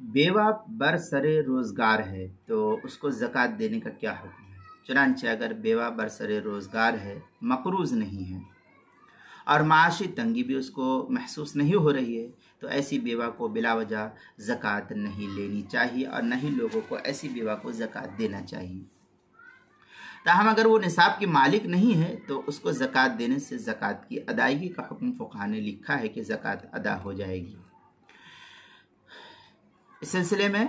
بیوہ برسر روزگار ہے تو اس کو زکوٰۃ دینے کا کیا حکم ہے؟ چنانچہ اگر بیوہ برسر روزگار ہے، مقروض نہیں ہے اور معاشی تنگی بھی اس کو محسوس نہیں ہو رہی ہے، تو ایسی بیوہ کو بلا وجہ زکوٰۃ نہیں لینی چاہیے اور نہ ہی لوگوں کو ایسی بیوہ کو زکوٰۃ دینا چاہیے۔ تاہم اگر وہ نصاب کی مالک نہیں ہے تو اس کو زکوٰۃ دینے سے زکوٰۃ کی ادائیگی کا حکم فقہا نے لکھا ہے کہ زکوٰۃ ادا ہو جائے گی۔ اس سلسلے میں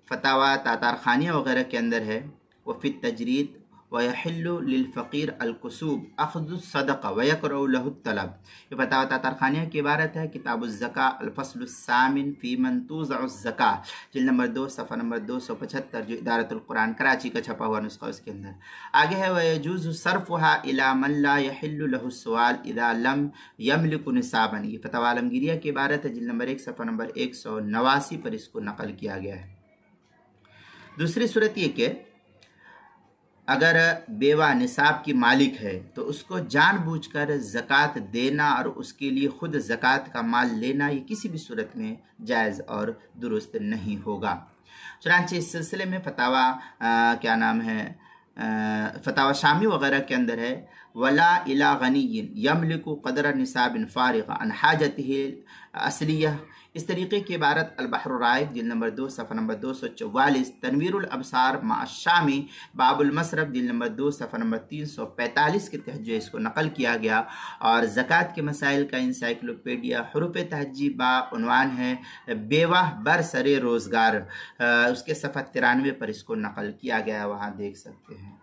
فتاویٰ تاتار خانیہ وغیرہ کے اندر ہے، وفی التجرید وَيَحِلُّ لِلْفَقِيرِ الْكُسُوبُ أَخْذُ الصَّدَقَةِ وَيَكْرَهُ لَهُ الطَّلَبُ۔ یہ فتاویٰ تاتار خانیہ کی عبارت ہے، کتاب الزکاة الفصل الثامن فی من توزع الزکاة، جلد نمبر 2 صفحہ نمبر 275، جو ادارۃ القرآن کراچی کا چھپا ہوا نسخہ اس کے اندر آگے ہے۔ وَيَجُوزُ صَرْفُهَا إِلَى مَنْ لَا يَحِلُّ لَهُ السُّؤَالُ إِذَا لَمْ يَمْلِكُ نِصَابًا۔ یہ فتاویٰ عالمگیریہ کی عبارت ہے، جلد نمبر 1 صفحہ نمبر 189 پر اس کو نقل کیا گیا ہے۔ دوسری صورت یہ کہ اگر بیوہ نصاب کی مالک ہے تو اس کو جان بوجھ کر زکوٰۃ دینا اور اس کے لیے خود زکوٰۃ کا مال لینا یہ کسی بھی صورت میں جائز اور درست نہیں ہوگا۔ چنانچہ اس سلسلے میں فتاویٰ کیا نام ہے فتاویٰ شامی وغیرہ کے اندر ہے، ولا الی غنی یملک قدر نصاب فارغ عن حاجتہ اصلیہ۔ اس طریقے کی عبارت البحر الرائق، جلد نمبر 2 صفحہ نمبر 244، تنویر الابصار مع الشامی باب المصرف، جلد نمبر 2 صفحہ نمبر 345 کے تحت جو اس کو نقل کیا گیا، اور زکوٰۃ کے مسائل کا انسائکلوپیڈیا حروف تہجی با عنوان ہے بیوہ برسر روزگار، اس کے صفحہ 93 پر اس کو نقل کیا گیا ہے، وہاں دیکھ سکتے ہیں۔